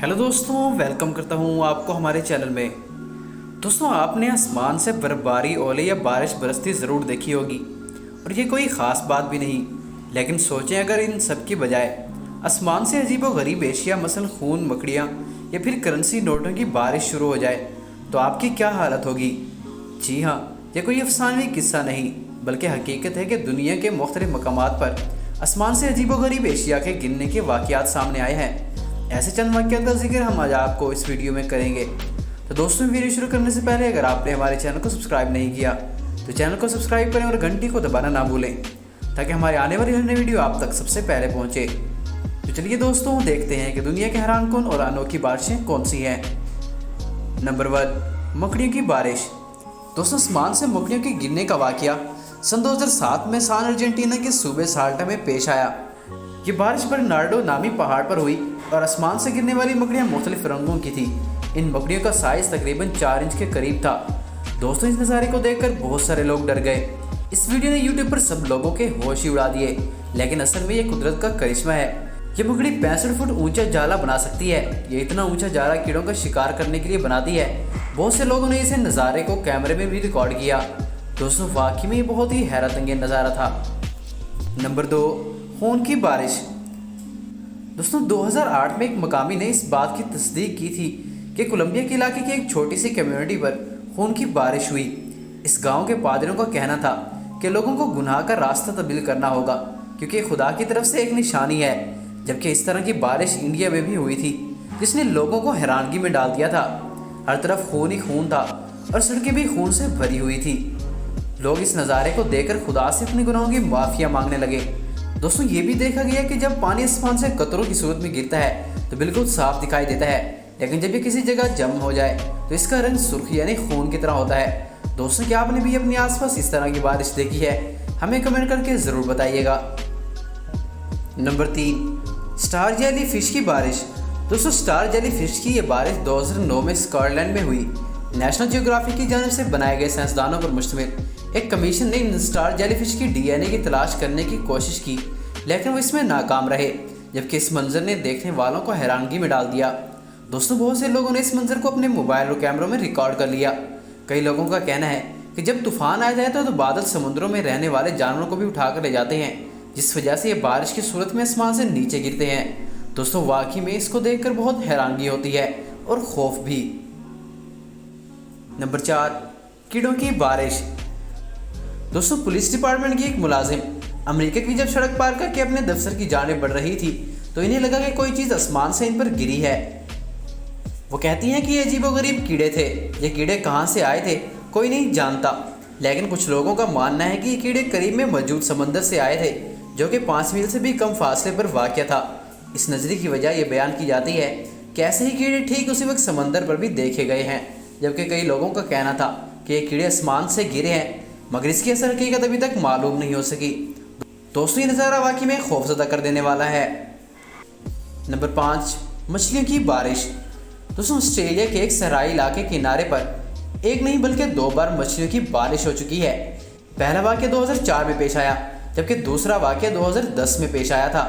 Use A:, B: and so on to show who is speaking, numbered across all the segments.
A: Hello दोस्तों, welcome करता हूँ आपको हमारे चैनल में। दोस्तों, आपने आसमान से बर्फबारी, ओले या बारिश बरसती ज़रूर देखी होगी और ये कोई ख़ास बात भी नहीं। लेकिन सोचें, अगर इन सब की बजाय आसमान से अजीबोगरीब एशिया मसलन खून, मकड़ियाँ या फिर करेंसी नोटों की बारिश शुरू हो जाए तो आपकी क्या हालत होगी। जी हाँ, ये कोई अफसानवी किस्सा नहीं बल्कि हकीकत है कि दुनिया के मुख्तलिफ मकामात पर आसमान से अजीबोगरीब एशिया के गिरने के वाक़यात सामने आए हैं। ऐसे चंद वाक़यात का जिक्र हम आज आपको इस वीडियो में करेंगे। तो दोस्तों, वीडियो शुरू करने से पहले अगर आपने हमारे चैनल को सब्सक्राइब नहीं किया तो चैनल को सब्सक्राइब करें और घंटी को दबाना ना भूलें ताकि हमारे आने वाली हर नई वीडियो आप तक सबसे पहले पहुंचे। तो चलिए दोस्तों, देखते हैं कि दुनिया के हैरानकुन और अनोखी बारिशें कौन सी हैं। नंबर 1, मकड़ियों की बारिश। दोस्तों, आसमान से मकड़ियों के गिरने का वाक़या सन 2007 में सान अर्जेंटीना के सूबे साल्टा में पेश आया। ये बारिश बर्नार्डो नामी पहाड़ पर हुई और आसमान से गिरने वाली मकड़ियाँ मुख्तलिफ रंगों की थी। इन मकड़ियों का साइज़ तकरीबन 4 इंच के करीब था। दोस्तों, इस नज़ारे को देखकर बहुत सारे लोग डर गए। इस वीडियो ने यूट्यूब पर सब लोगों के होश ही उड़ा दिए, लेकिन असल में ये कुदरत का करिश्मा है। ये मकड़ी 65 फुट ऊंचा जाला बना सकती है। ये इतना ऊंचा जाला कीड़ों का शिकार करने के लिए बनाती है। बहुत से लोगों ने इसे नज़ारे को कैमरे में भी रिकॉर्ड किया। दोस्तों, वाकई में ये बहुत ही हैरत अंगेज नज़ारा था। नंबर 2, खून की बारिश। दोस्तों, 2008 में एक मकामी ने इस बात की तस्दीक की थी कि कोलंबिया के इलाके की एक छोटी सी कम्युनिटी पर खून की बारिश हुई। इस गांव के पादरियों का कहना था कि लोगों को गुनाह का रास्ता तब्दील करना होगा क्योंकि खुदा की तरफ से एक निशानी है। जबकि इस तरह की बारिश इंडिया में भी हुई थी जिसने लोगों को हैरानगी में डाल दिया था। हर तरफ खून ही खून था और सड़कें भी खून से भरी हुई थी। लोग इस नज़ारे को देखकर खुदा से अपने गुनाहों की माफ़िया मांगने लगे। दोस्तों, ये भी देखा गया कि जब पानी आसमान से कतरों की सूरत में गिरता है तो बिल्कुल साफ दिखाई देता है, लेकिन जब ये किसी जगह जम हो जाए तो इसका रंग सुर्ख यानी खून की तरह होता है। दोस्तों, क्या आपने भी अपने आसपास इस तरह की बारिश देखी है? हमें कमेंट करके ज़रूर बताइएगा। नंबर 3, स्टार जेली फिश की बारिश। दोस्तों, स्टार जेली फिश की ये बारिश 2009 में स्कॉटलैंड में हुई। नेशनल जियोग्राफी की जानिब से बनाए गए साइंसदानों पर मुश्तमिल एक कमीशन ने इन स्टार जेलीफिश की डीएनए की तलाश करने की कोशिश की, लेकिन वो इसमें नाकाम रहे। जबकि इस मंजर ने देखने वालों को हैरानगी में डाल दिया। दोस्तों, बहुत से लोगों ने इस मंजर को अपने मोबाइल और कैमरों में रिकॉर्ड कर लिया। कई लोगों का कहना है कि जब तूफान आ जाए तो बादल समुद्रों में रहने वाले जानवरों को भी उठाकर ले जाते हैं, जिस वजह से ये बारिश की सूरत में आसमान से नीचे गिरते हैं। दोस्तों, वाकई में इसको देखकर बहुत हैरानगी होती है और खौफ भी। नंबर 4, कीड़ों की बारिश। दोस्तों, पुलिस डिपार्टमेंट की एक मुलाजिम अमेरिका की जब सड़क पार करके अपने दफ्तर की जानिब बढ़ रही थी तो इन्हें लगा कि कोई चीज़ आसमान से इन पर गिरी है। वो कहती हैं कि ये अजीबोगरीब कीड़े थे। ये कीड़े कहाँ से आए थे कोई नहीं जानता, लेकिन कुछ लोगों का मानना है कि ये कीड़े करीब में मौजूद समंदर से आए थे, जो कि 5 मील से भी कम फासले पर वाक़या था। इस नज़रिए की वजह यह बयान की जाती है कि ऐसे ही कीड़े ठीक उसी वक्त समंदर पर भी देखे गए हैं। जबकि कई लोगों का कहना था कि ये कीड़े आसमान से गिरे हैं, मगर इसकी असल हकीकत अभी तक मालूम नहीं हो सकी। दोस्तों, ये नज़ारा वाकई में खौफजदा कर देने वाला है। नंबर 5, मछलियों की बारिश। दोस्तों, ऑस्ट्रेलिया के एक सहराई इलाके के किनारे पर एक नहीं बल्कि 2 बार मछलियों की बारिश हो चुकी है। पहला वाक़या 2004 में पेश आया, जबकि दूसरा वाक़या 2010 में पेश आया था।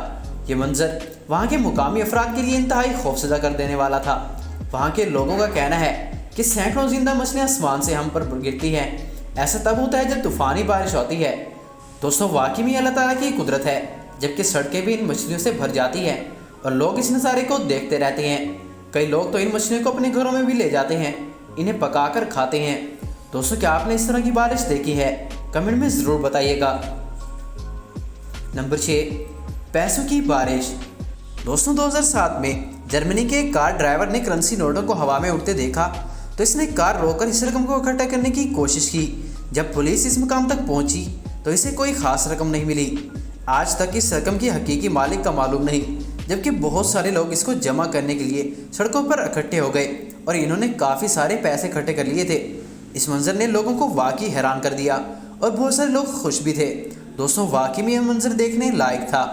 A: ये मंजर वहाँ के मुकामी अफराद के लिए इंतहाई खौफजदा कर देने वाला था। वहाँ के लोगों का कहना है कि सैकड़ों जिंदा मछलियाँ आसमान से हम पर गिरती हैं। ऐसा तब होता है जब तूफ़ानी बारिश होती है। दोस्तों, वाकई में अल्लाह ताला की कुदरत है, जबकि सड़कें भी इन मछलियों से भर जाती हैं और लोग इस नज़ारे को देखते रहते हैं। कई लोग तो इन मछलियों को अपने घरों में भी ले जाते हैं, इन्हें पकाकर खाते हैं। दोस्तों, क्या आपने इस तरह की बारिश देखी है? कमेंट में ज़रूर बताइएगा। नंबर 6, पैसों की बारिश। दोस्तों, 2007 में जर्मनी के एक कार ड्राइवर ने करेंसी नोटों को हवा में उड़ते देखा तो इसने कार रोककर इस रकम को इकट्ठा करने की कोशिश की। जब पुलिस इस मुकाम तक पहुंची तो इसे कोई ख़ास रकम नहीं मिली। आज तक इस रकम की हकीकी मालिक का मालूम नहीं, जबकि बहुत सारे लोग इसको जमा करने के लिए सड़कों पर इकट्ठे हो गए और इन्होंने काफ़ी सारे पैसे इकट्ठे कर लिए थे। इस मंजर ने लोगों को वाकई हैरान कर दिया और बहुत सारे लोग खुश भी थे। दोस्तों, वाकई में यह मंजर देखने लायक था।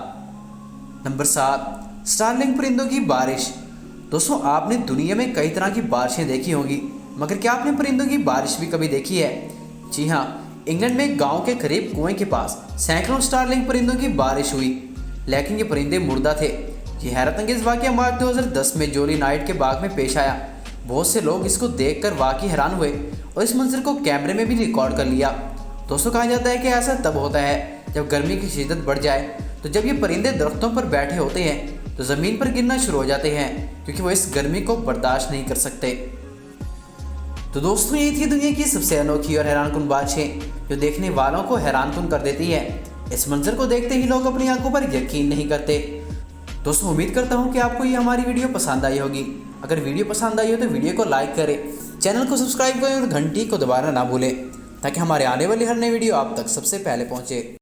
A: नंबर 7, स्टारलिंग परिंदों की बारिश। दोस्तों, आपने दुनिया में कई तरह की बारिशें देखी होंगी, मगर क्या आपने परिंदों की बारिश भी कभी देखी है? जी हाँ, इंग्लैंड में एक गांव के करीब कुएं के पास सैकड़ों स्टारलिंग परिंदों की बारिश हुई, लेकिन ये परिंदे मुर्दा थे। ये हैरत अंगेज वाक़या मार्च 2010 में जोली नाइट के बाग में पेश आया। बहुत से लोग इसको देखकर वाकई हैरान हुए और इस मंजर को कैमरे में भी रिकॉर्ड कर लिया। दोस्तों, कहा जाता है कि ऐसा तब होता है जब गर्मी की शिद्दत बढ़ जाए। तो जब ये परिंदे दरख्तों पर बैठे होते हैं तो ज़मीन पर गिरना शुरू हो जाते हैं, क्योंकि वो इस गर्मी को बर्दाश्त नहीं कर सकते। तो दोस्तों, ये थी दुनिया की सबसे अनोखी और हैरानकुन बातें जो देखने वालों को हैरानकुन कर देती है। इस मंजर को देखते ही लोग अपनी आंखों पर यकीन नहीं करते। दोस्तों, उम्मीद करता हूँ कि आपको ये हमारी वीडियो पसंद आई होगी। अगर वीडियो पसंद आई हो तो वीडियो को लाइक करें, चैनल को सब्सक्राइब करें और घंटी को दबाना ना भूलें, ताकि हमारे आने वाली हर नई वीडियो आप तक सबसे पहले पहुँचे।